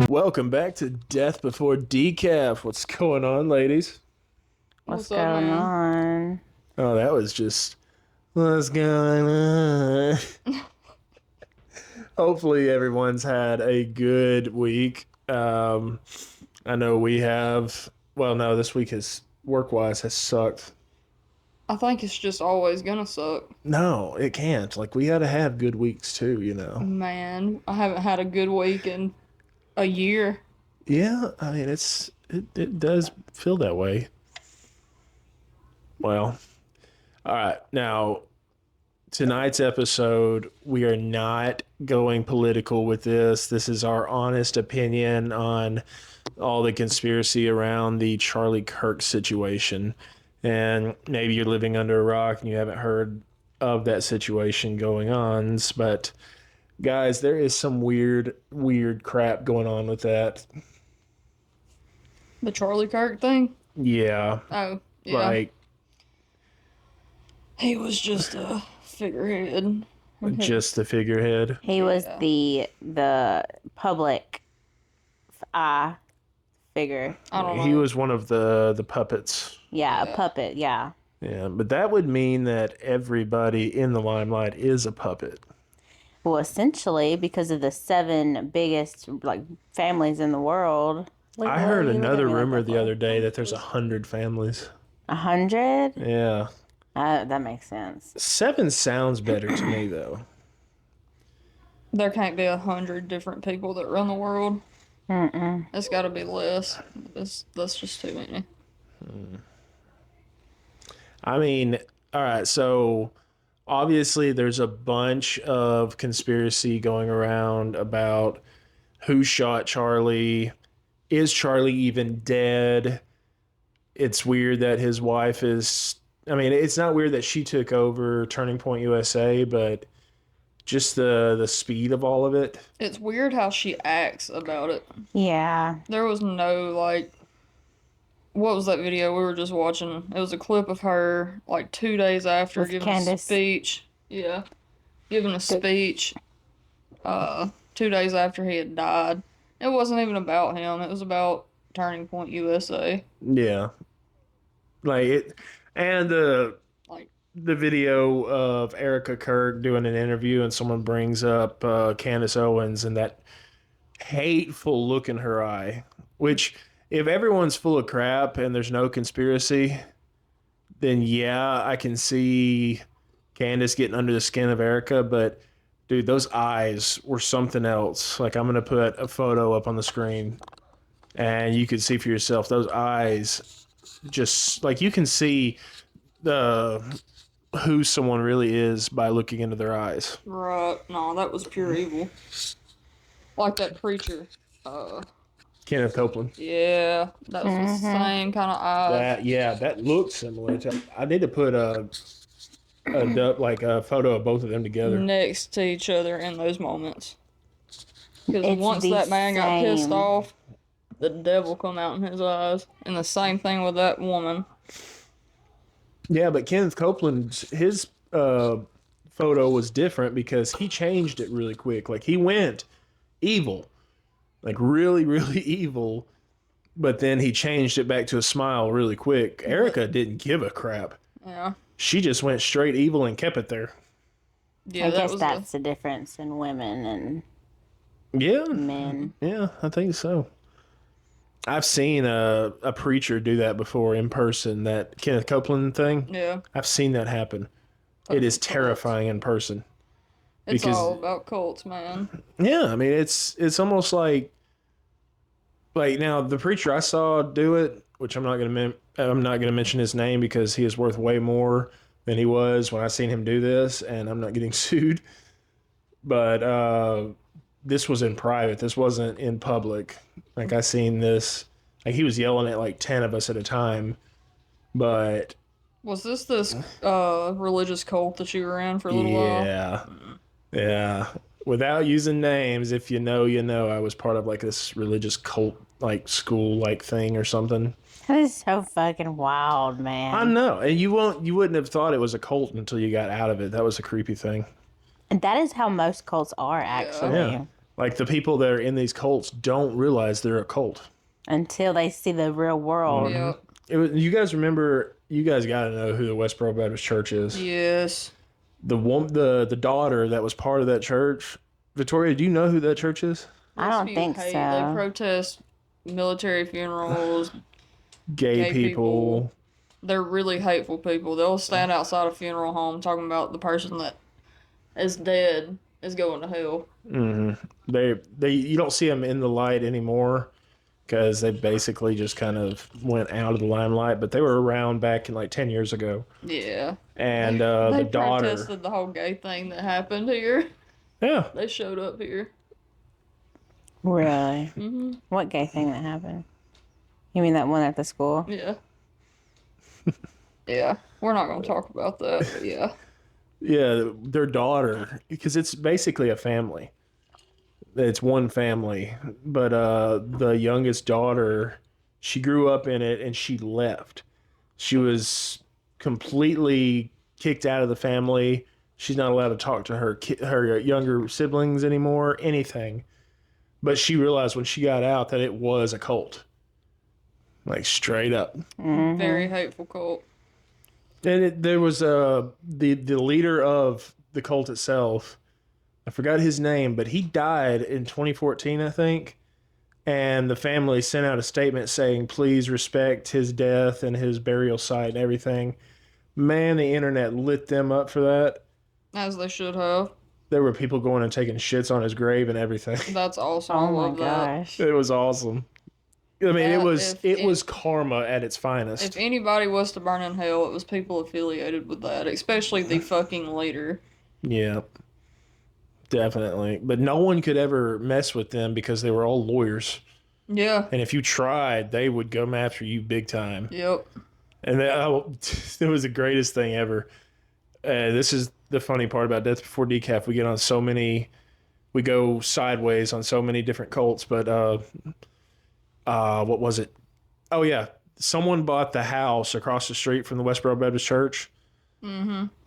Welcome back to Death Before Decaf. What's going on, ladies? What's up, going man? on? Oh, that was just what's going on. Hopefully, everyone's had a good week. I know we have. Well, no, this week has work-wise has sucked. I think it's just always gonna suck. No, it can't. Like we gotta have good weeks too, you know. Man, I haven't had a good week in a year. Yeah, I mean it does feel that way. Well, all right. Now, tonight's episode, we are not going political with this. This is our honest opinion on all the conspiracy around the Charlie Kirk situation. And maybe you're living under a rock and you haven't heard of that situation going on. But guys, there is some weird crap going on with that. The Charlie Kirk thing? Yeah. Oh, yeah. Like, He was just a figurehead. just the figurehead. He was Yeah. the public eye figure. I don't know. He was one of the puppets. Yeah, Yeah. a puppet. Yeah. Yeah, but that would mean that everybody in the limelight is a puppet. Well, essentially, because of the 7 biggest families in the world. I heard another rumor the other day that there's 100 families. 100? Yeah. That makes sense. 7 sounds better to me, though. There can't be 100 different people that run the world. It's got to be less. That's just too many. I mean, all right, so obviously there's a bunch of conspiracy going around about who shot Charlie. Is Charlie even dead? It's weird that his wife is. I mean, it's not weird that she took over Turning Point USA, but just the speed of all of it. It's weird how she acts about it. Yeah. There was no, what was that video we were just watching? It was a clip of her, 2 days after With giving a Candace. speech. Yeah. Giving a speech, 2 days after he had died. It wasn't even about him. It was about Turning Point USA. Yeah, like it, and the video of Erica Kirk doing an interview, and someone brings up Candace Owens and that hateful look in her eye. Which, if everyone's full of crap and there's no conspiracy, then yeah, I can see Candace getting under the skin of Erica. But dude, those eyes were something else. Like, I'm gonna put a photo up on the screen, and you can see for yourself. Those eyes, just like you can see who someone really is by looking into their eyes. Right. No, that was pure evil. Like that preacher. Kenneth Copeland. Yeah. That was the same kind of eyes. That looks similar. I need to put a photo of both of them together. Next to each other in those moments. Because It's once the that man got pissed same. off, the devil come out in his eyes. And the same thing with that woman. Yeah, but Kenneth Copeland, his photo was different because he changed it really quick. Like, he went evil, like really, really evil, but then he changed it back to a smile really quick. Erica didn't give a crap. Yeah. She just went straight evil and kept it there. Yeah, I that guess was that's the difference in women and Yeah, men. yeah, I think so. I've seen a preacher do that before in person, that Kenneth Copeland thing. Yeah. I've seen that happen. It is terrifying in person. It's Because- all about cults, man. Yeah, I mean, it's almost like now the preacher I saw do it, which I'm not gonna mention his name because he is worth way more than he was when I seen him do this, and I'm not getting sued. But this was in private. This wasn't in public. Like, I seen this. Like, he was yelling at like 10 of us at a time. But Was this religious cult that you were in for a little while? yeah. Without using names, if you know, you know. I was part of like this religious cult like school like thing or something. That is so fucking wild, I man. know, and you wouldn't have thought it was a cult until you got out of it. That was a creepy thing. And that is how most cults are, actually. Yeah, like the people that are in these cults don't realize they're a cult. Until they see the real world. Yeah. You guys remember? You guys got to know who the Westboro Baptist Church is. Yes. The daughter that was part of that church. Victoria, do you know who that church is? I don't think They so. protest military funerals. Gay people. They're really hateful people. They'll stand outside a funeral home talking about the person that is dead is going to hell. They you don't see them in the light anymore because they basically just kind of went out of the limelight. But they were around back in like 10 years ago. Yeah. And They the daughter. protested the whole gay thing that happened here. Yeah. They showed up here. Really? Mm-hmm. What gay thing that happened? You mean that one at the school? Yeah. Yeah. We're not going to talk about that, but yeah. Yeah, their daughter, because it's basically a family. It's one family, but the youngest daughter, she grew up in it and she left. She was completely kicked out of the family. She's not allowed to talk to her younger siblings anymore, anything. But she realized when she got out that it was a cult, like straight up. Very hateful cult. And there was the leader of the cult itself. I forgot his name, but he died in 2014, I think. And the family sent out a statement saying, please respect his death and his burial site and everything. Man, the internet lit them up for that. As they should have. There were people going and taking shits on his grave and everything. That's awesome. I Oh my love that. gosh. It was awesome. I mean, it If was karma at its finest. If anybody was to burn in hell, it was people affiliated with that, especially the fucking leader. Yeah. Definitely. But no one could ever mess with them because they were all lawyers. Yeah. And if you tried, they would come after you big time. Yep. And it was the greatest thing ever. This is the funny part about Death Before Decaf. We go sideways on so many different cults. But what was it? Oh, yeah. Someone bought the house across the street from the Westboro Baptist Church.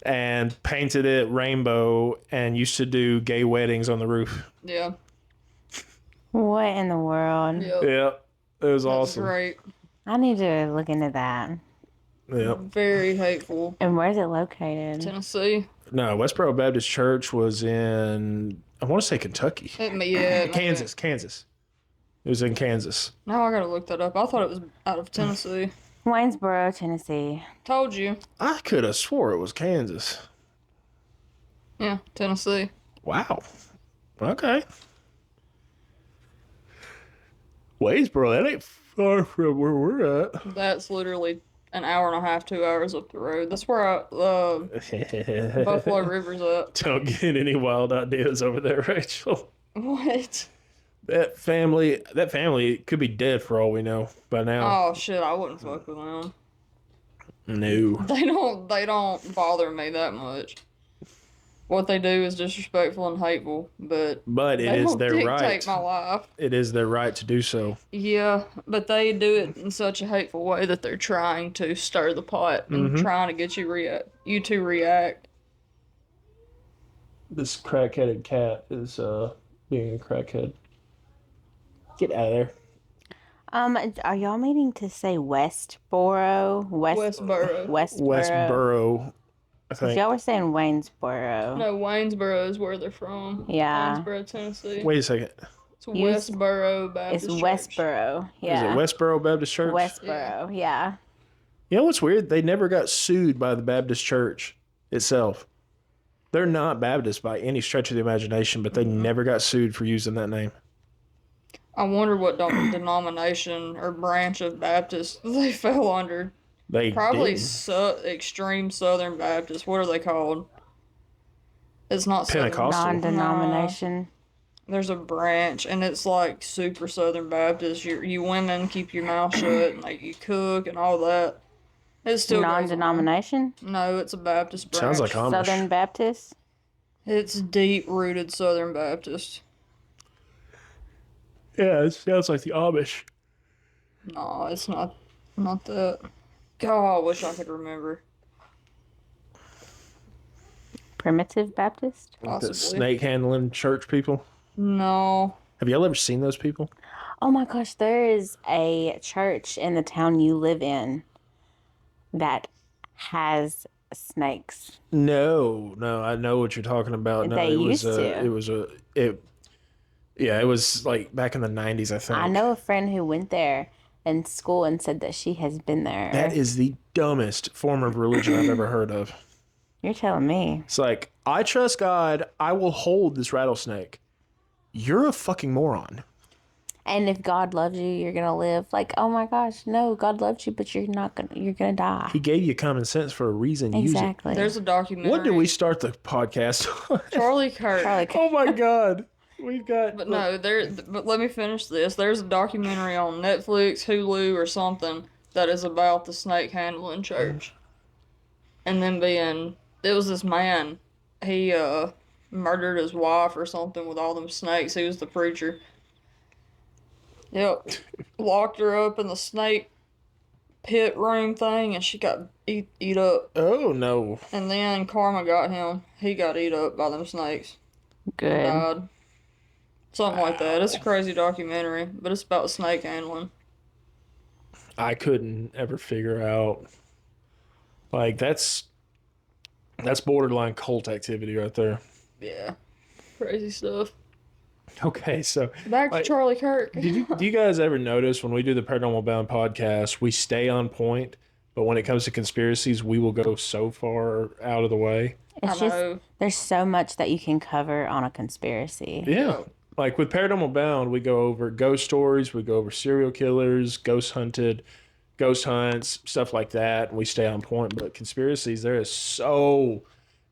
And painted it rainbow and used to do gay weddings on the roof. Yeah. What in the world? Yep. Yeah, it was That's awesome. great. I need to look into that. Yeah. Very hateful. And where's it located? Tennessee. No, Westboro Baptist Church was in, I want to say Kentucky. Kansas. It was in Kansas. Now I gotta look that up. I thought it was out of Tennessee. Waynesboro, Tennessee. Told you. I could have swore it was Kansas. Yeah, Tennessee. Wow. Okay. Waynesboro, that ain't far from where we're at. That's literally an hour and a half, 2 hours up the road. That's where Buffalo River's at. Don't get any wild ideas over there, Rachel. What? That family could be dead for all we know by now. Oh shit, I wouldn't fuck with them. No. They don't bother me that much. What they do is disrespectful and hateful, but But it they is don't their dictate right. my life. It is their right to do so. Yeah, but they do it in such a hateful way that they're trying to stir the pot and trying to get you to react. This crack-headed cat is being a crackhead. Get out of there. Are y'all meaning to say Westboro? Westboro. Westboro, I 'Cause think. y'all were saying Waynesboro. No, Waynesboro is where they're from. Yeah. Waynesboro, Tennessee. Wait a second. It's Westboro Baptist It's Church. Westboro. Yeah. Is it Westboro Baptist Church? Westboro. Yeah. You know what's weird? They never got sued by the Baptist Church itself. They're not Baptist by any stretch of the imagination, but they never got sued for using that name. I wonder what denomination or branch of Baptist they fell under. They Probably did. extreme Southern Baptist. What are they called? It's not Southern. Pentecostal. Non-denomination. There's a branch, and it's like super Southern Baptist. You women keep your mouth shut, and like you cook and all that. It still goes on. Non-denomination. No, it's a Baptist branch. Sounds like Amish. Southern Baptist. It's deep-rooted Southern Baptist. Yeah, it sounds like the Amish. No, it's not that. God, I wish I could remember. Primitive Baptist? Like the Possibly. snake handling church people. No. Have y'all ever seen those people? Oh my gosh, there is a church in the town you live in that has snakes. No, I know what you're talking about. No, They used to. Yeah, it was like back in the 90s, I think. I know a friend who went there in school and said that she has been there. That is the dumbest form of religion I've ever heard of. You're telling me. It's like, I trust God, I will hold this rattlesnake. You're a fucking moron. And if God loves you, you're gonna live. Like, oh my gosh, no, God loves you, but you're gonna die. He gave you common sense for a reason. Use it. Exactly. There's a documentary. What did we start the podcast on? Charlie Kirk. Charlie Oh my God. We've got. But no, but let me finish this. There's a documentary on Netflix, Hulu, or something that is about the snake handling church. And then it was this man. He murdered his wife or something with all them snakes. He was the preacher. Yep, locked her up in the snake pit room thing, and she got eat up. Oh no. And then karma got him. He got eat up by them snakes. Good. Died. Something like that. It's a crazy documentary, but it's about snake handling. I couldn't ever figure out. Like, that's borderline cult activity right there. Yeah. Crazy stuff. Okay, so Back to Charlie Kirk. do you guys ever notice when we do the Paranormal Bound podcast, we stay on point, but when it comes to conspiracies, we will go so far out of the way? It's I just know. there's so much that you can cover on a conspiracy. Yeah. Like with Paranormal Bound, we go over ghost stories, we go over serial killers, ghost hunted, ghost hunts, stuff like that. We stay on point. But conspiracies, there is so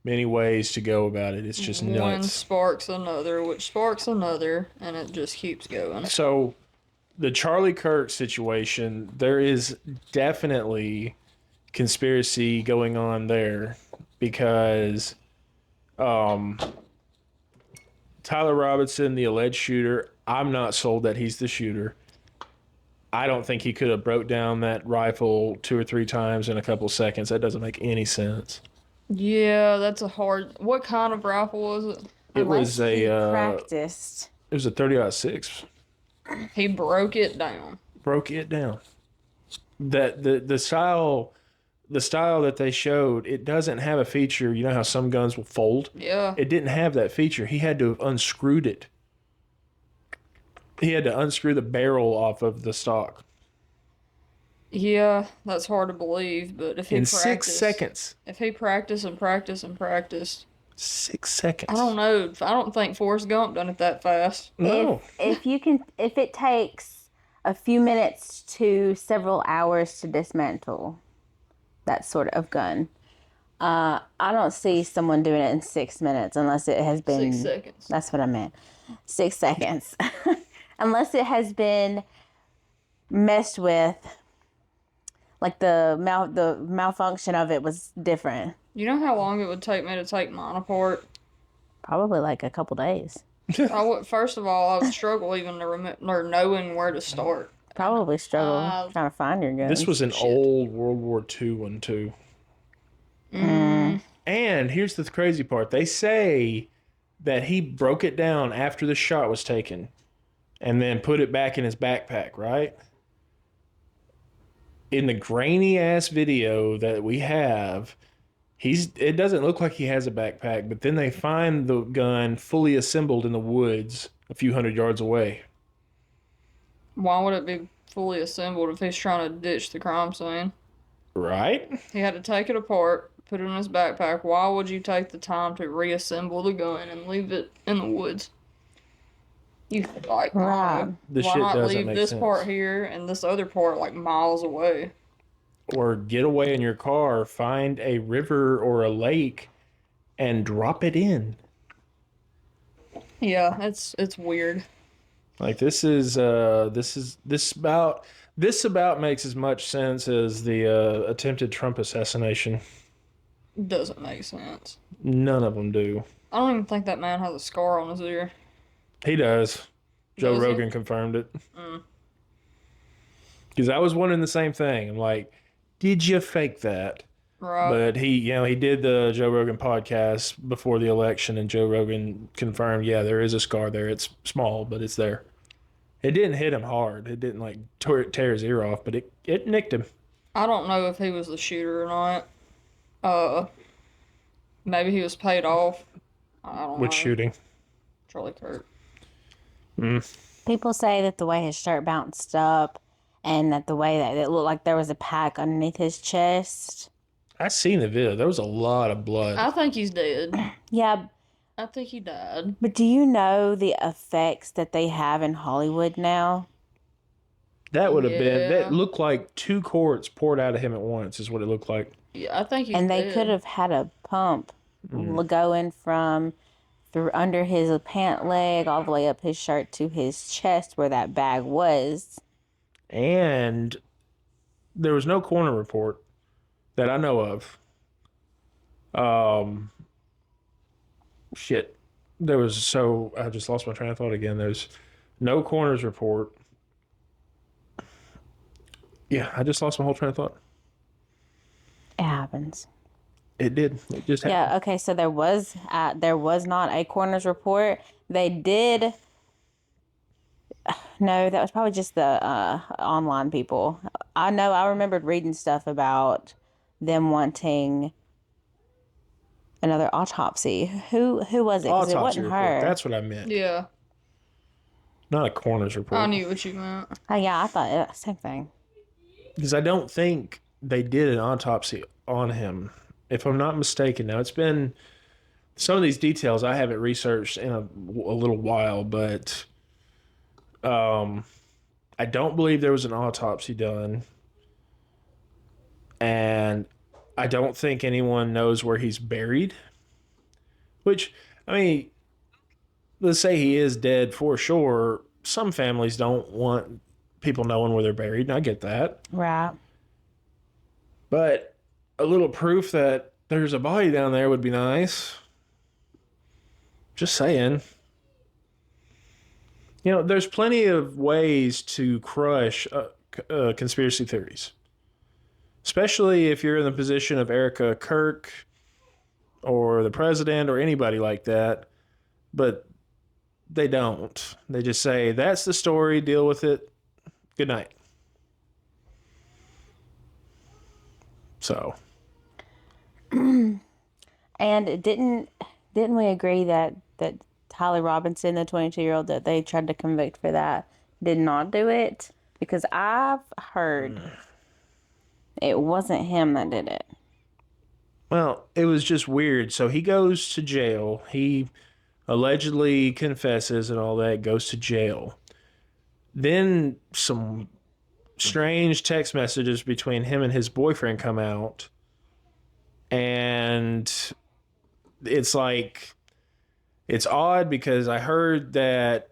many ways to go about it. It's just One nuts. sparks another, which sparks another, and it just keeps going. So the Charlie Kirk situation, there is definitely conspiracy going on there because Tyler Robinson, the alleged shooter, I'm not sold that he's the shooter. I don't think he could have broke down that rifle 2 or 3 times in a couple seconds. That doesn't make any sense. Yeah, that's a hard. What kind of rifle was it? It Unless was he a practiced. it was a 30-06. He broke it down. Broke it down. That the style that they showed, it doesn't have a feature. You know how some guns will fold? Yeah. It didn't have that feature. He had to have unscrewed it. He had to unscrew the barrel off of the stock Yeah, that's hard to believe, but if he in practiced, 6 seconds. if he practiced and practiced and practiced, 6 seconds. I don't know. I don't think Forrest Gump done it that fast. No. If it takes a few minutes to several hours to dismantle that sort of gun, I don't see someone doing it in 6 minutes unless it has been 6 seconds. That's what I meant. 6 seconds. Unless it has been messed with, like the malfunction of it was different. You know how long it would take me to take mine apart? Probably like a couple days. First of all, I would struggle even to remember knowing where to start. Probably struggle trying to find your gun. This was an old World War II one too. And here's the crazy part. They say that he broke it down after the shot was taken and then put it back in his backpack, right? In the grainy ass video that we have, it doesn't look like he has a backpack, but then they find the gun fully assembled in the woods a few hundred yards away. Why would it be fully assembled if he's trying to ditch the crime scene? Right? He had to take it apart, put it in his backpack. Why would you take the time to reassemble the gun and leave it in the woods? You like, Right. This why shit not doesn't leave make this sense. part here and this other part like miles away? Or get away in your car, find a river or a lake, and drop it in. Yeah, it's weird. Like this about makes as much sense as the attempted Trump assassination. Doesn't make sense. None of them do. I don't even think that man has a scar on his ear. He does. Joe Does he? Rogan confirmed it. Because I was wondering the same thing. I'm like, did you fake that? Right. But he did the Joe Rogan podcast before the election, and Joe Rogan confirmed, yeah, there is a scar there. It's small, but it's there. It didn't hit him hard. It didn't like tear his ear off, but it nicked him. I don't know if he was the shooter or not. Maybe he was paid off. I don't know. With shooting. Charlie Kirk. People say that the way his shirt bounced up and that the way that it looked like there was a pack underneath his chest. I seen the video. There was a lot of blood. I think he's dead. Yeah, I think he died. but do you know the effects that they have in Hollywood now? That would have been. Yeah. That looked like 2 quarts poured out of him at once. Is what it looked like. Yeah, I think he's And they dead. could have had a pump going from through under his pant leg all the way up his shirt to his chest where that bag was. And there was no coroner report that I know of. Shit. There was I just lost my train of thought again. There's no coroner's report. Yeah, I just lost my whole train of thought. It happens. It did. It just happened. Yeah, okay, so there was not a coroner's report. They did. No, that was probably just the online people. I know I remembered reading stuff about them wanting another autopsy. Who was it? 'Cause it Autopsy wasn't report. her. That's what I meant. Yeah, Not a coroner's report. I knew what you meant. Oh, yeah, I thought same thing. Because I don't think they did an autopsy on him, if I'm not mistaken. Now, it's been some of these details I haven't researched in a little while, but I don't believe there was an autopsy done, and I don't think anyone knows where he's buried. Which, I mean, let's say he is dead for sure. Some families don't want people knowing where they're buried, and I get that. Right. But a little proof that there's a body down there would be nice. Just saying. You know, there's plenty of ways to crush conspiracy theories. Especially if you're in the position of Erica Kirk or the president or anybody like that. But they don't. They just say, that's the story, deal with it. Good night. So. And didn't we agree that Tyler Robinson, the 22-year-old that they tried to convict for that, did not do it? Because I've heard it wasn't him that did it. Well, it was just weird. So he goes to jail. He allegedly confesses and all that, goes to jail. Then some strange text messages between him and his boyfriend come out. And it's like, it's odd because I heard that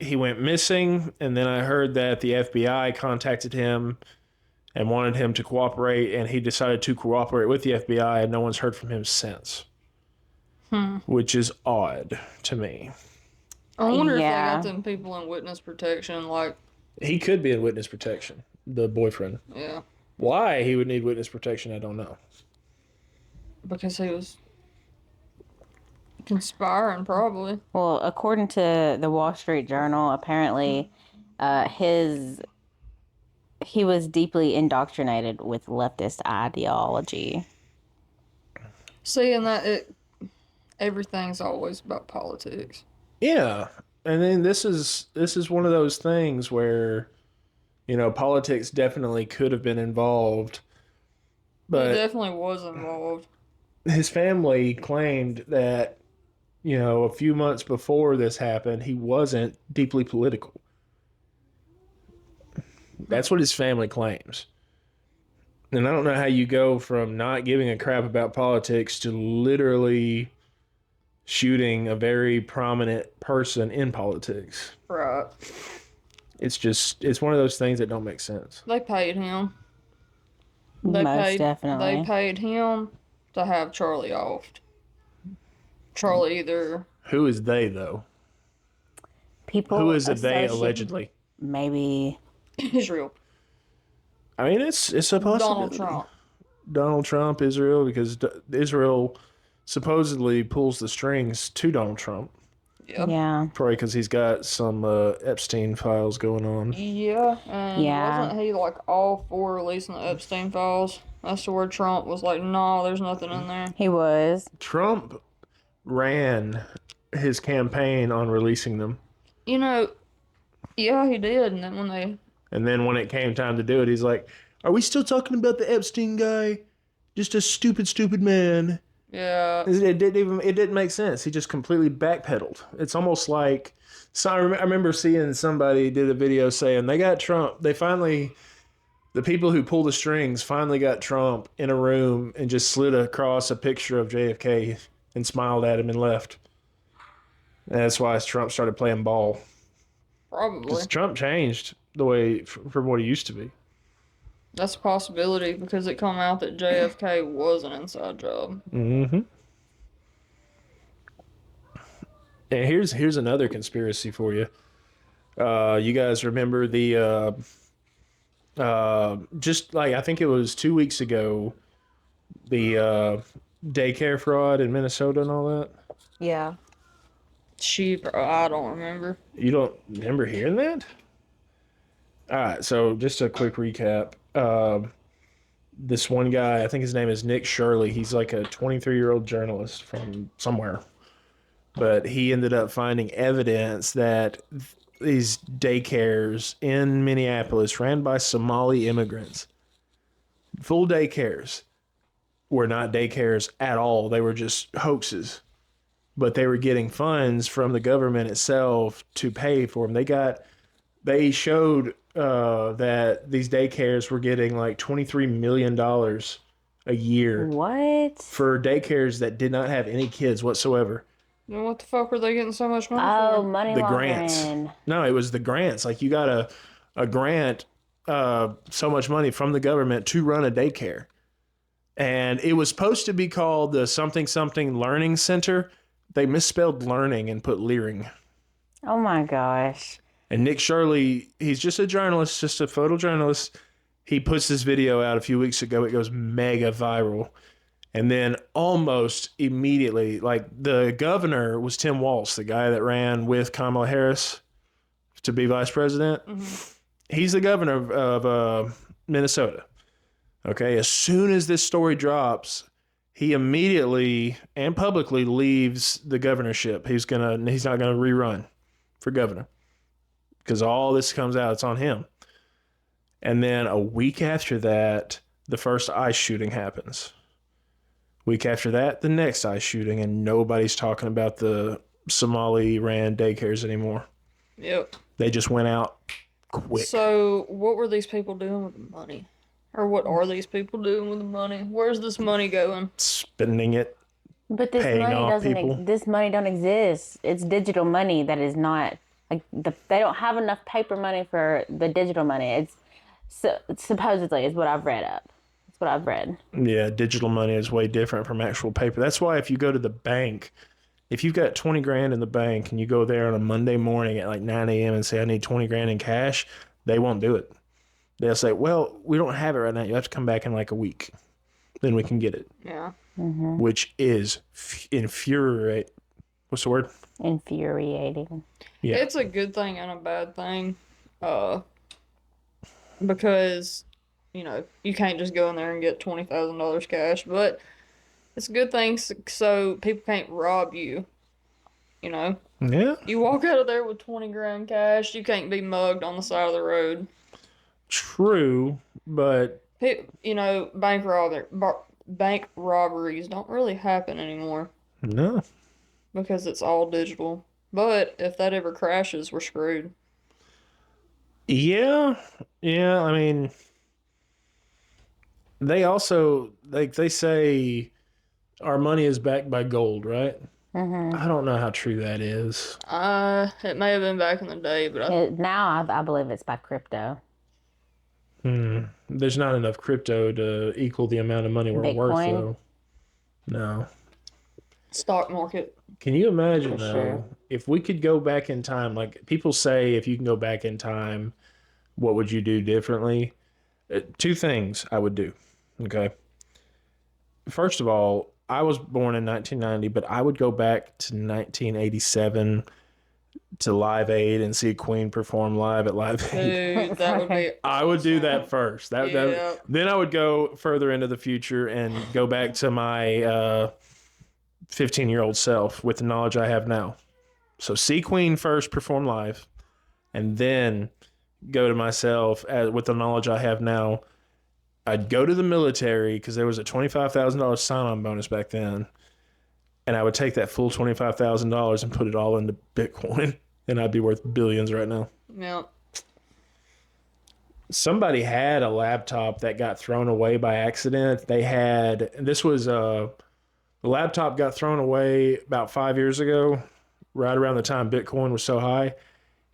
he went missing, and then I heard that the FBI contacted him and wanted him to cooperate, and he decided to cooperate with the FBI, and no one's heard from him since. Which is odd to me. I wonder if Yeah. they got them people in witness protection, like, He could be in witness protection, the boyfriend. yeah, Why he would need witness protection, I don't know. because he was conspiring, probably. Well, according to the Wall Street Journal, apparently he was deeply indoctrinated with leftist ideology. See, and everything's always about politics. Yeah. And then this is one of those things where, you know, politics definitely could have been involved. He But definitely was involved. his family claimed that, you know, a few months before this happened, he wasn't deeply political. That's what his family claims. And I don't know how you go from not giving a crap about politics to literally shooting a very prominent person in politics. Right. It's one of those things that don't make sense. They paid him. Most definitely. They paid him to have Charlie offed. Charlie either Who is they, though? People Who is a they associate- allegedly? Maybe Israel. I mean, it's a possibility. Donald Trump, Israel, because Israel supposedly pulls the strings to Donald Trump. Yeah. Probably because he's got some Epstein files going on. Yeah, and Yeah. wasn't he like all for releasing the Epstein files? That's to where Trump was like, "No, there's nothing in there." He was. Trump ran his campaign on releasing them. You know, yeah, he did. And then when it came time to do it, he's like, "Are we still talking about the Epstein guy? Just a stupid man." yeah, It didn't make sense. He just completely backpedaled. It's almost like, so I remember seeing somebody did a video saying they got Trump. The people who pulled the strings finally got Trump in a room and just slid across a picture of JFK and smiled at him and left. And that's why Trump started playing ball. probably. Because Trump changed the way from what he used to be. That's a possibility because it come out that JFK was an inside job. Mm-hmm. And here's another conspiracy for you. You guys remember the just like I think it was 2 weeks ago, the daycare fraud in Minnesota and all that? Yeah. I don't remember. You don't remember hearing that? All right, so just a quick recap. This one guy, I think his name is Nick Shirley. He's like a 23-year-old journalist from somewhere. But he ended up finding evidence that these daycares in Minneapolis ran by Somali immigrants, full daycares, were not daycares at all. They were just hoaxes. But they were getting funds from the government itself to pay for them. They showed that these daycares were getting like $23 million a year. What? For daycares that did not have any kids whatsoever. Then what the fuck were they getting so much money Oh, for? money The laundering. grants. No, it was the grants. Like you got a grant, so much money from the government to run a daycare. And it was supposed to be called the something learning center. They misspelled learning and put leering. Oh my gosh. And Nick Shirley, he's just a journalist, just a photojournalist. He puts this video out a few weeks ago. It goes mega viral. And then almost immediately, like the governor was Tim Walz, the guy that ran with Kamala Harris to be vice president. Mm-hmm. He's the governor of Minnesota. Okay, as soon as this story drops, he immediately and publicly leaves the governorship. He's not gonna rerun for governor because all this comes out, it's on him. And then a week after that, the first ICE shooting happens. Week after that, the next ICE shooting, and nobody's talking about the Somali ran daycares anymore. Yep. They just went out quick. So, what were these people doing with the money? Or what are these people doing with the money? Where's this money going? Spending it. But this Paying money off people. this money don't exist. It's digital money that is not like they don't have enough paper money for the digital money. It's supposedly is what I've read up. That's what I've read. Yeah, digital money is way different from actual paper. That's why if you go to the bank, if you've got 20 grand in the bank and you go there on a Monday morning at like 9 a.m. and say, I need 20 grand in cash, they won't do it. They'll say, well, we don't have it right now. You have to come back in like a week. Then we can get it. Yeah. Mm-hmm. Which is infuriating. What's the word? Infuriating. Yeah. It's a good thing and a bad thing. Because, you can't just go in there and get $20,000 cash. But it's a good thing so people can't rob you. Yeah. You walk out of there with 20 grand cash, you can't be mugged on the side of the road. True, but Bank robberies don't really happen anymore no. because it's all digital. But if that ever crashes, we're screwed. Yeah. I mean, they also they say our money is backed by gold, right? Mm-hmm. I don't know how true that is. It may have been back in the day, but Now I believe it's by crypto. There's not enough crypto to equal the amount of money we're Bitcoin? worth, though. No. stock market. Can you imagine, though, sure. if we could go back in time? Like, people say if you can go back in time, what would you do differently? Two things I would do. Okay. First of all, I was born in 1990, but I would go back to 1987 to Live Aid and see Queen perform live at Live Aid. Dude, that would be. I would do awesome. that first. Yeah. Then I would go further into the future and go back to my 15-year-old self with the knowledge I have now. So see Queen first perform live, and then go to myself with the knowledge I have now. I'd go to the military because there was a $25,000 sign-on bonus back then, and I would take that full $25,000 and put it all into Bitcoin, and I'd be worth billions right now. Yeah. Somebody had a laptop that got thrown away by accident. The laptop got thrown away about 5 years ago, right around the time Bitcoin was so high.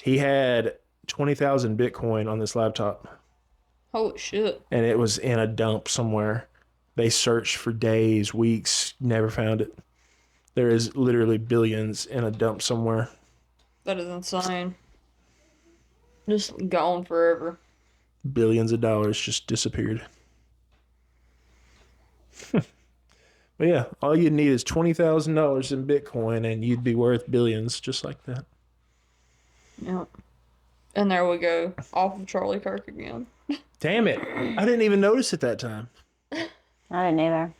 He had 20,000 Bitcoin on this laptop. Holy shit. And it was in a dump somewhere. They searched for days, weeks, never found it. There is literally billions in a dump somewhere. That is insane. Just gone forever. Billions of dollars just disappeared. But yeah, all you need is $20,000 in Bitcoin and you'd be worth billions just like that. Yeah. And there we go. Off of Charlie Kirk again. Damn it. I didn't even notice it that time. I didn't either.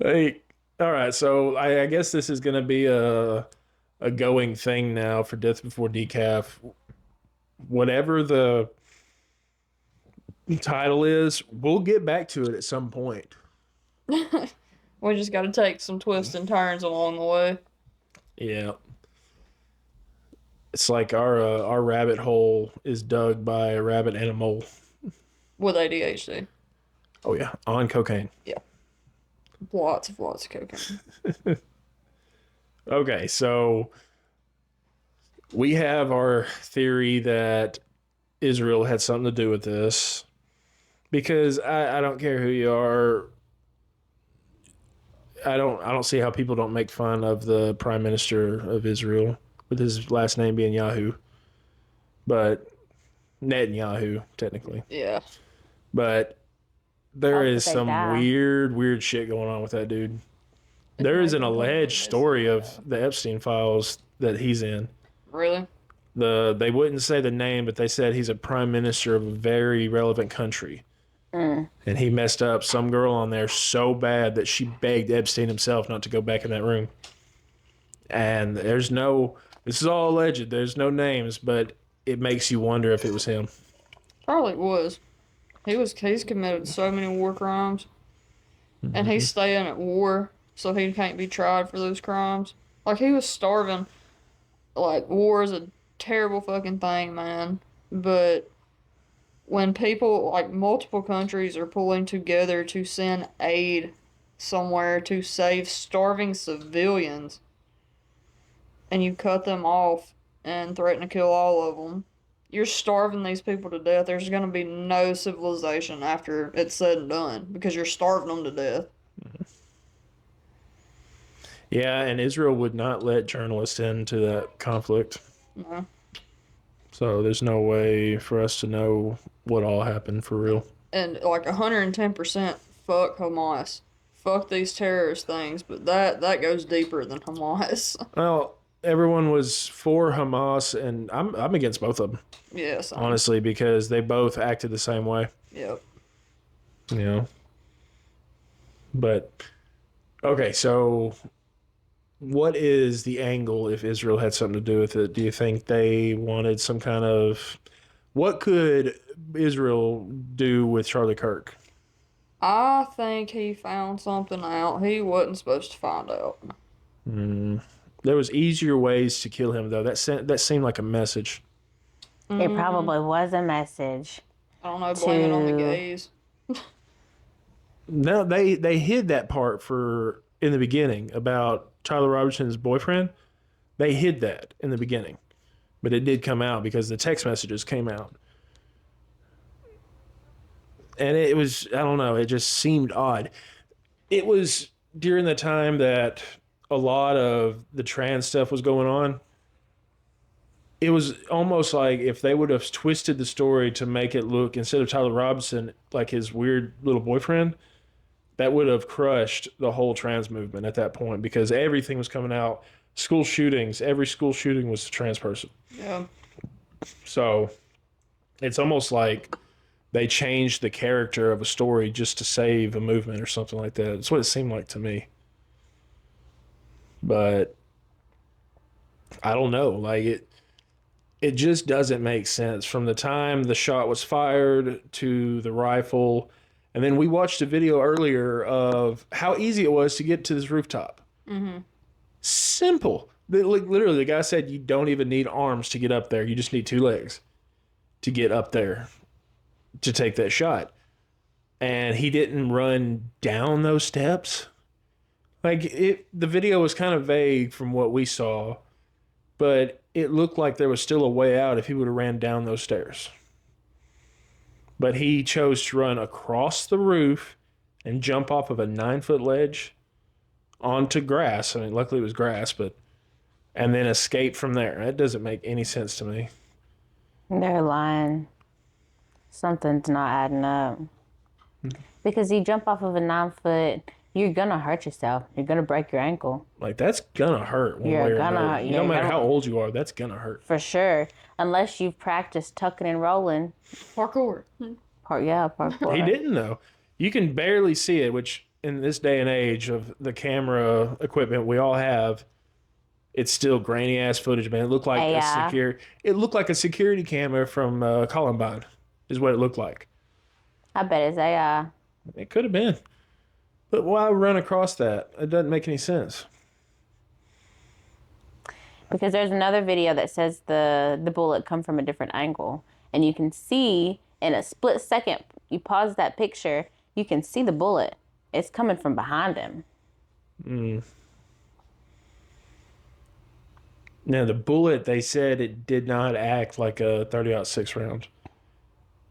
Hey, all right, so I guess this is going to be a going thing now for Death Before Decaf. Whatever the title is, we'll get back to it at some point. We just got to take some twists and turns along the way. Yeah. It's like our rabbit hole is dug by a rabbit and a mole. With ADHD. Oh yeah, on cocaine. Yeah. Lots of cocaine. Okay, so we have our theory that Israel had something to do with this. Because I don't care who you are. I don't see how people don't make fun of the Prime Minister of Israel with his last name being Yahoo. But Netanyahu, technically. Yeah. But there I'll is take some that. weird shit going on with that dude. There is an alleged story of the Epstein files that he's in. Really? They wouldn't say the name, but they said he's a prime minister of a very relevant country. And he messed up some girl on there so bad that she begged Epstein himself not to go back in that room. And this is all alleged. There's no names, but it makes you wonder if it was him. Probably was. He's committed so many war crimes. And he's staying at war, so he can't be tried for those crimes. Like, he was starving. Like, war is a terrible fucking thing, man. But when people, like, multiple countries are pulling together to send aid somewhere to save starving civilians, and you cut them off and threaten to kill all of them, you're starving these people to death. There's going to be no civilization after it's said and done because you're starving them to death. Yeah, and Israel would not let journalists into that conflict. No. So there's no way for us to know what all happened for real. And like 110% fuck Hamas. Fuck these terrorist things, but that goes deeper than Hamas. Well, everyone was for Hamas, and I'm against both of them. Yes. Honestly, because they both acted the same way. Yep. You know. But okay, so what is the angle if Israel had something to do with it? Do you think they wanted some kind of... What could Israel do with Charlie Kirk? I think he found something out he wasn't supposed to find out. There was easier ways to kill him, though. That seemed like a message. It probably was a message. I don't know, blame it on the gays. No, they hid that part in the beginning about Tyler Robertson's boyfriend. They hid that in the beginning. But it did come out because the text messages came out. And it was, I don't know, it just seemed odd. It was during the time that a lot of the trans stuff was going on. it was almost like if they would have twisted the story to make it look, instead of Tyler Robinson like his weird little boyfriend, that would have crushed the whole trans movement at that point, because everything was coming out. School shootings, every school shooting was a trans person. Yeah. So it's almost like they changed the character of a story just to save a movement or something like that. That's what it seemed like to me. But I don't know. Like it just doesn't make sense from the time the shot was fired to the rifle. And then we watched a video earlier of how easy it was to get to this rooftop. Mm-hmm. Simple. Like, literally, the guy said you don't even need arms to get up there. You just need two legs to get up there to take that shot. And he didn't run down those steps. Like, the video was kind of vague from what we saw, but it looked like there was still a way out if he would have ran down those stairs. But he chose to run across the roof and jump off of a 9-foot ledge onto grass. I mean, luckily it was grass, and then escape from there. That doesn't make any sense to me. They're lying. Something's not adding up. Because you jump off of a 9-foot, you're gonna hurt yourself. You're gonna break your ankle. Like, that's gonna hurt one way or another. No matter how old you are, that's gonna hurt. For sure. Unless you've practiced tucking and rolling. Parkour. Parkour. He didn't, though. You can barely see it, which in this day and age of the camera equipment we all have, it's still grainy ass footage, man. It looked like a security camera from Columbine, is what it looked like. I bet it's AI. It could have been. But why run across that? It doesn't make any sense. Because there's another video that says the bullet come from a different angle. And you can see in a split second, you pause that picture, you can see the bullet. It's coming from behind him. Now, the bullet, they said it did not act like a 30-06 round.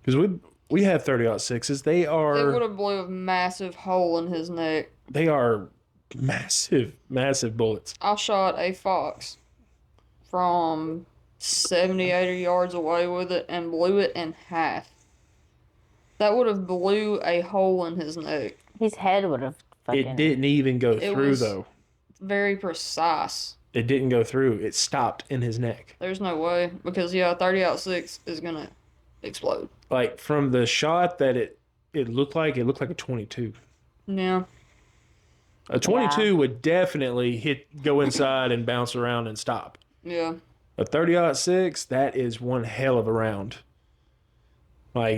Because we have 30-06s. They are... It would have blew a massive hole in his neck. They are massive, massive bullets. I shot a fox from 70, 80 yards away with it and blew it in half. That would have blew a hole in his neck. His head would have fucking... It didn't even go through, though. Very precise. It didn't go through. It stopped in his neck. There's no way. Because, 30-06 is going to explode. Like, from the shot that it looked like a 22. Yeah. A 22 would definitely go inside and bounce around and stop. Yeah. A 30-06, that is one hell of a round. Like,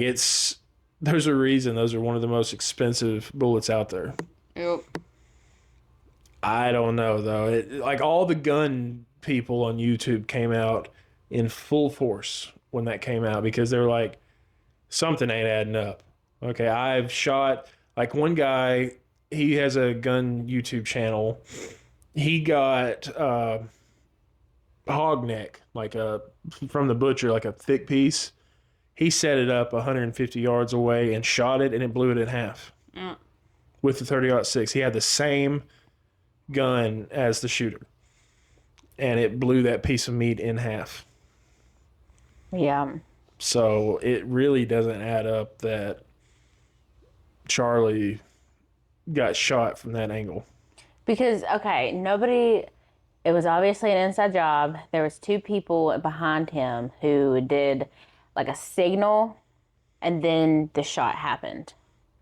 there's a reason those are one of the most expensive bullets out there. Yep. I don't know, though. Like, all the gun people on YouTube came out in full force when that came out, because they're like, something ain't adding up. Okay, I've shot, like, one guy, he has a gun YouTube channel. He got hog neck, like from the butcher, like a thick piece. He set it up 150 yards away and shot it, and it blew it in half. With the 30-06. He had the same gun as the shooter, and it blew that piece of meat in half. Yeah. So it really doesn't add up that Charlie got shot from that angle. Because, okay, it was obviously an inside job. There was two people behind him who did like a signal, and then the shot happened.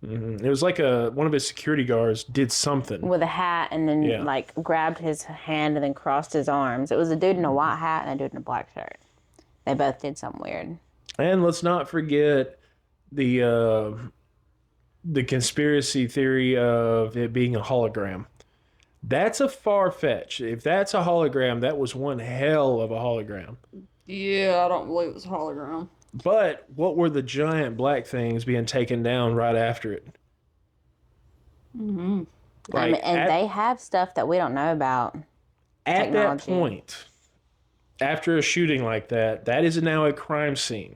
Mm-hmm. It was like one of his security guards did something with a hat, and then like grabbed his hand and then crossed his arms. It was a dude in a white hat and a dude in a black shirt. They both did something weird. And let's not forget the conspiracy theory of it being a hologram. That's a far fetch. If that's a hologram, that was one hell of a hologram. Yeah, I don't believe it was a hologram. But what were the giant black things being taken down right after it? Mm-hmm. Like, they have stuff that we don't know about. At that point, after a shooting like that, that is now a crime scene.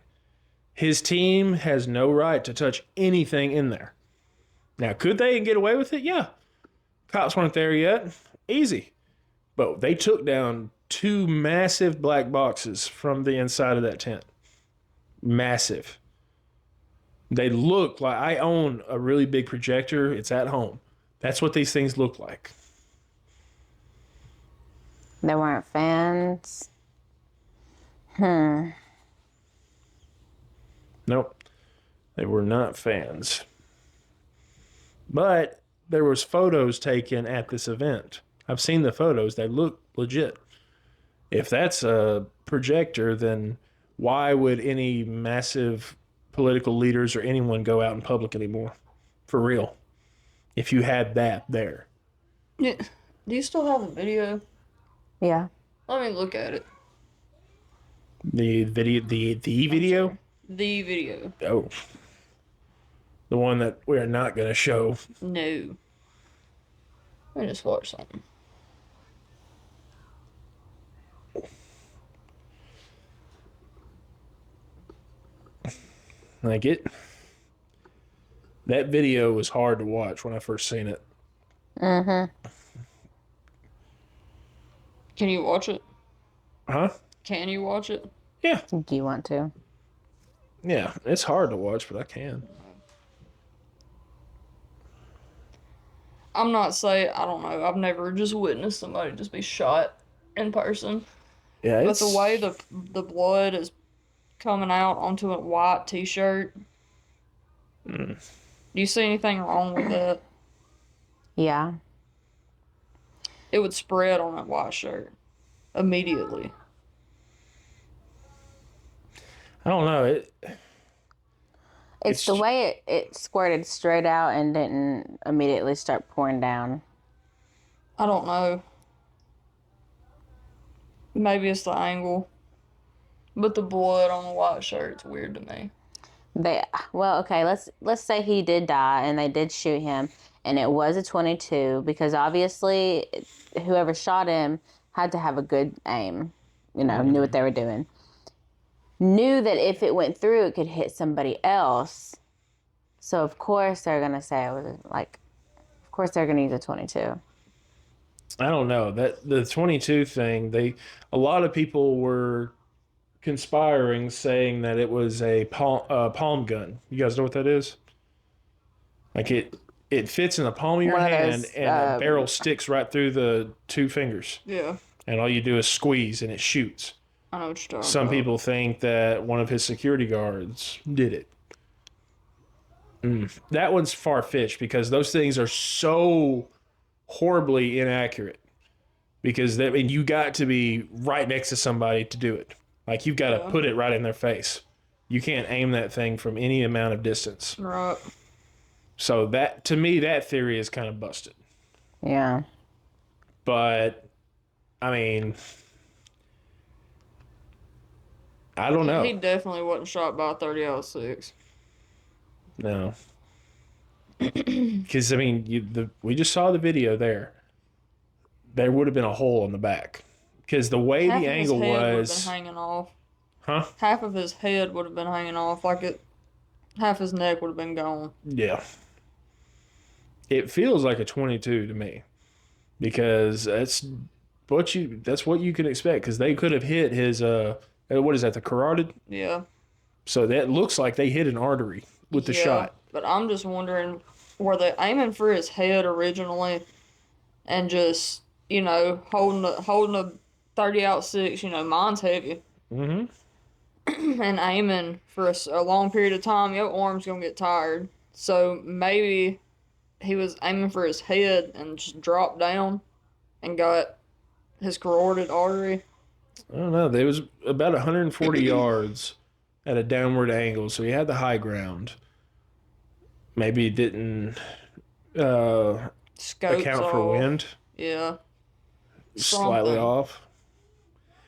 His team has no right to touch anything in there. Now, could they get away with it? Yeah. Cops weren't there yet. Easy. But they took down two massive black boxes from the inside of that tent. Massive. They look like, I own a really big projector. It's at home. That's what these things look like. There weren't fans. Nope. They were not fans. But there was photos taken at this event. I've seen the photos. They look legit. If that's a projector, then why would any massive political leaders or anyone go out in public anymore? For real. If you had that there. Yeah. Do you still have the video? Yeah. Let me look at it. The video, the video? The video. Oh. The one that we're not going to show. No. Let me just watch something. Like it. That video was hard to watch when I first seen it. Mm-hmm. Can you watch it? Huh? Can you watch it? Yeah. Do you want to? Yeah. It's hard to watch, but I can. I'm not saying, I don't know. I've never just witnessed somebody just be shot in person. Yeah, But it's... the way the blood is coming out onto a white t-shirt. Do you see anything wrong with that? Yeah. It would spread on that white shirt immediately. I don't know. It's the way it squirted straight out and didn't immediately start pouring down. I don't know. Maybe it's the angle. But the blood on the white shirt's weird to me. Okay, let's say he did die and they did shoot him and it was a 22 because obviously whoever shot him had to have a good aim, knew what they were doing. Knew that if it went through, it could hit somebody else. So of course they're gonna say it was of course they're gonna use a 22. I don't know. That the 22 thing, a lot of people were conspiring saying that it was a palm gun. You guys know what that is? Like it fits in the palm of your hand and the barrel sticks right through the two fingers. Yeah. And all you do is squeeze and it shoots. I know what you're talking Some about. people think that one of his security guards did it. That one's far-fetched because those things are so horribly inaccurate. Because you got to be right next to somebody to do it. Like you've got to put it right in their face. You can't aim that thing from any amount of distance. Right. So that, to me, that theory is kind of busted. Yeah. But I mean, I don't know. He definitely wasn't shot by a 30-06. No. Because, I mean, we just saw the video there. There would have been a hole in the back. Because the way Half the of his angle head would have was... been hanging off. Huh? Half of his head would have been hanging off. Half his neck would have been gone. Yeah. It feels like a 22 to me. Because that's what you can expect. Because they could have hit his... what is that, the carotid? Yeah. So that looks like they hit an artery with the shot. But I'm just wondering, were they aiming for his head originally and just, holding a 30-06, mine's heavy, Mm-hmm. and aiming for a long period of time, your arm's going to get tired. So maybe he was aiming for his head and just dropped down and got his carotid artery. I don't know. There was about 140 yards at a downward angle, so he had the high ground. Maybe he didn't Scopes account for off. wind. Yeah. Slightly Something. off.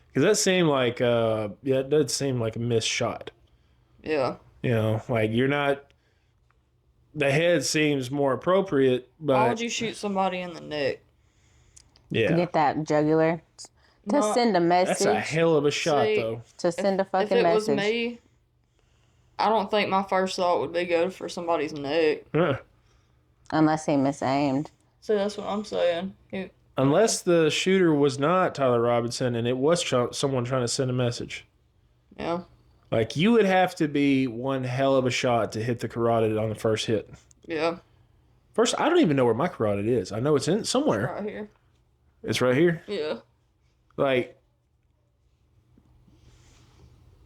Because that seemed like, it does seem like a missed shot. Yeah. Like you're not. The head seems more appropriate, but Why would you shoot somebody in the neck? yeah, Get that jugular to No, send a message. that's a hell of a shot, See, though. To send a If fucking it message. was me, I don't think my first thought would be go for somebody's neck. Huh. Unless he misaimed. So that's what I'm saying. Unless the shooter was not Tyler Robinson and it was someone trying to send a message. Yeah. Like, you would have to be one hell of a shot to hit the carotid on the first hit. Yeah. First, I don't even know where my carotid is. I know it's in somewhere. Right here. It's right here. Yeah. Like,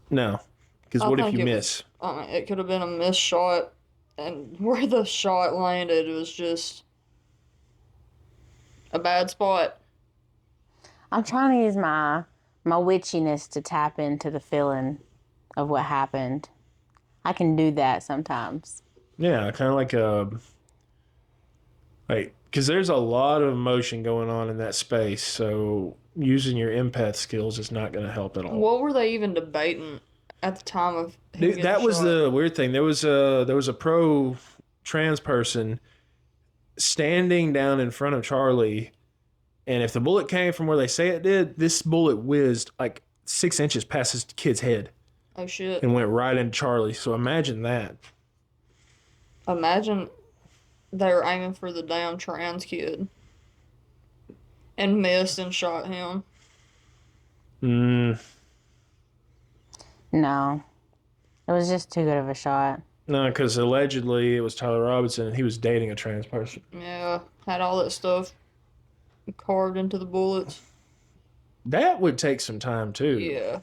no. Because I what if think you it was- miss? I mean, it could have been a missed shot, and where the shot landed was just a bad spot. I'm trying to use my witchiness to tap into the feeling of what happened. I can do that sometimes. Yeah, kind of like, because there's a lot of emotion going on in that space. So using your empath skills is not going to help at all. What were they even debating at the time of him Dude, getting that was shot? the weird thing. There was a pro trans person standing down in front of Charlie, and if the bullet came from where they say it did, this bullet whizzed like 6 inches past this kid's head Oh shit! and went right into Charlie. So imagine that. Imagine they were aiming for the damn trans kid and missed and shot him. No, It was just too good of a shot. because allegedly it was Tyler Robinson and he was dating a trans person. Yeah, had all that stuff carved into the bullets. That would take some time too. Yeah.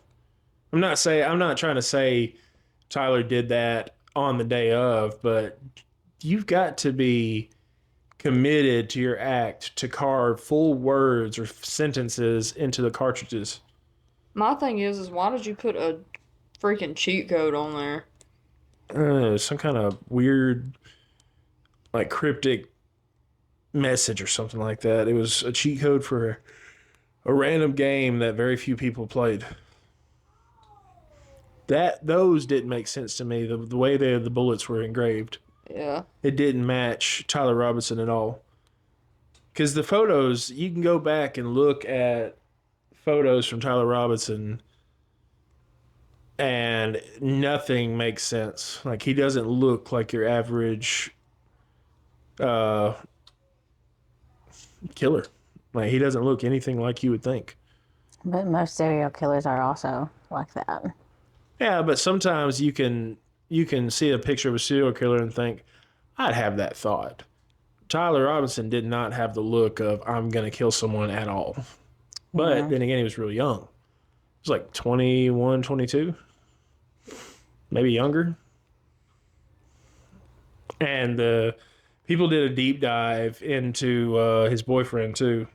I'm not trying to say Tyler did that on the day of, but you've got to be committed to your act to carve full words or sentences into the cartridges. My thing is why did you put a freaking cheat code on there? Some kind of weird, like, cryptic message or something like that. It was a cheat code for a random game that very few people played. Those didn't make sense to me. The way the bullets were engraved, Yeah. it didn't match Tyler Robinson at all. Because the photos, you can go back and look at photos from Tyler Robinson, and nothing makes sense. Like, he doesn't look like your average killer. Like, he doesn't look anything like you would think. But most serial killers are also like that. Yeah, but sometimes you can see a picture of a serial killer and think, I'd have that thought. Tyler Robinson did not have the look of I'm gonna kill someone at all. But then again, he was really young. He was like 21, 22, maybe younger. And people did a deep dive into his boyfriend too,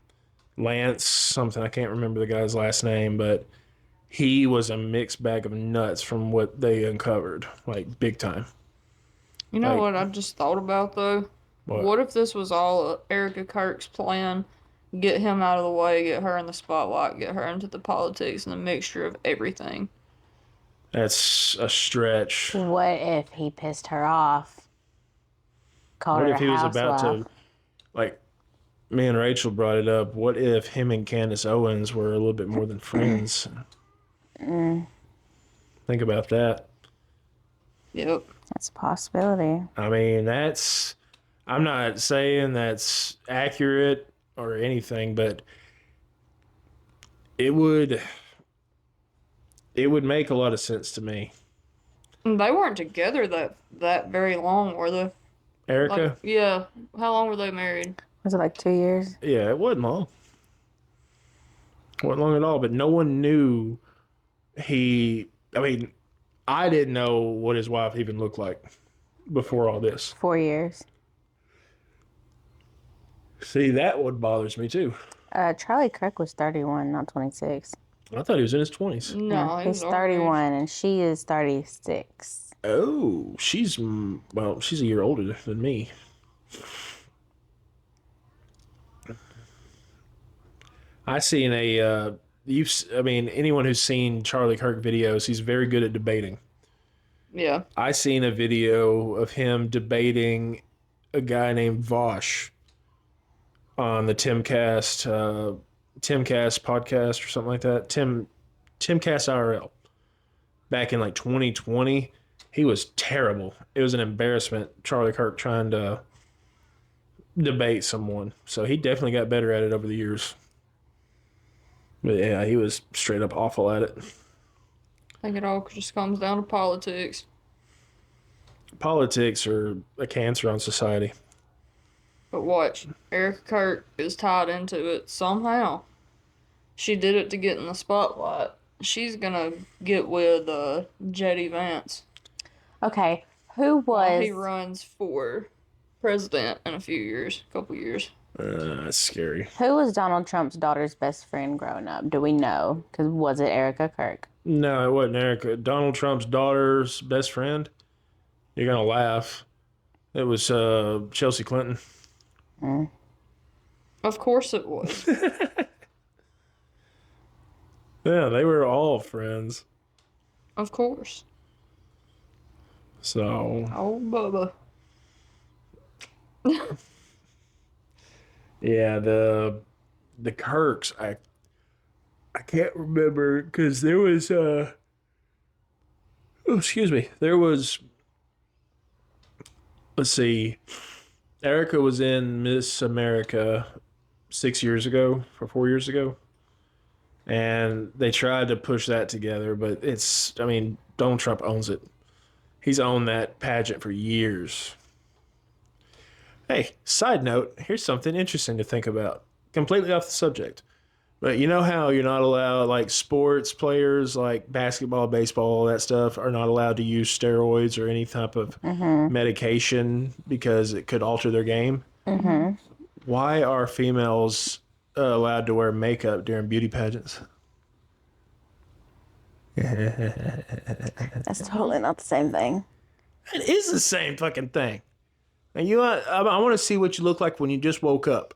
Lance something. I can't remember the guy's last name, but he was a mixed bag of nuts from what they uncovered, like big time. You know Like- what I just thought about though? What if this was all Erica Kirk's plan? Get him out of the way, get her in the spotlight, get her into the politics and a mixture of everything. That's a stretch. What if he pissed her off? Called What her if he was about housewife? to, like, me and Rachel brought it up. What if him and Candace Owens were a little bit more than friends? Think about that. Yep. That's a possibility. I mean, I'm not saying that's accurate or anything, but it would make a lot of sense to me. And they weren't together that very long, were they? Erica? Like, yeah. How long were they married? Was it like 2 years? Yeah, it wasn't long. Wasn't long at all, but no one knew I didn't know what his wife even looked like before all this. 4 years. See, that one bothers me too. Charlie Kirk was 31, not 26. I thought he was in his 20s. No, Yeah, he was he's our 31 and she is 36. Oh, she's a year older than me. I seen anyone who's seen Charlie Kirk videos, he's very good at debating. age. Yeah. I seen a video of him debating a guy named Vosh on the Timcast podcast or something like that. Timcast IRL. Back in like 2020, he was terrible. It was an embarrassment. Charlie Kirk trying to debate someone. So he definitely got better at it over the years. But yeah, he was straight up awful at it. I think it all just comes down to politics. Politics are a cancer on society. But watch, Erica Kirk is tied into it somehow. She did it to get in the spotlight. She's gonna get with JD Vance Okay, who while was he runs for president in a couple years. That's scary. Donald Trump's daughter's best friend growing up? Do we know? Because was it Erica Kirk? No, it wasn't Erica. Donald Trump's daughter's best friend. You're gonna laugh. It was Chelsea Clinton. Of course it was. Yeah, they were all friends. Of course. So Oh, Bubba. yeah, the Kirks. I can't remember because there was excuse me. There was, let's see. Erica was in Miss America 6 years ago or 4 years ago. And they tried to push that together, but I mean, Donald Trump owns it. He's owned that pageant for years. Hey, side note, here's something interesting to think about. Completely off the subject. But you know how you're not allowed, like sports players, like basketball, baseball, all that stuff, are not allowed to use steroids or any type of medication because it could alter their game? Mm-hmm. Why are females allowed to wear makeup during beauty pageants? That's totally not the same thing. It is the same fucking thing. And I want to see what you look like when you just woke up.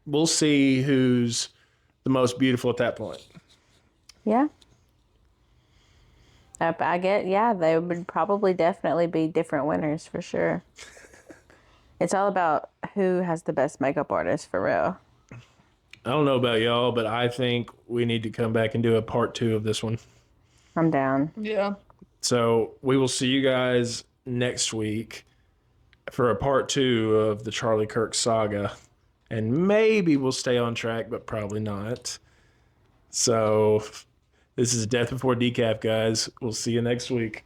We'll see who's the most beautiful at that point. Yeah. They would probably definitely be different winners for sure. It's all about who has the best makeup artist for real. I don't know about y'all, but I think we need to come back and do a part 2 of this one. I'm down. Yeah. So we will see you guys next week for a part 2 of the Charlie Kirk saga. And maybe we'll stay on track, but probably not. So this is Death Before Decaf, guys. We'll see you next week.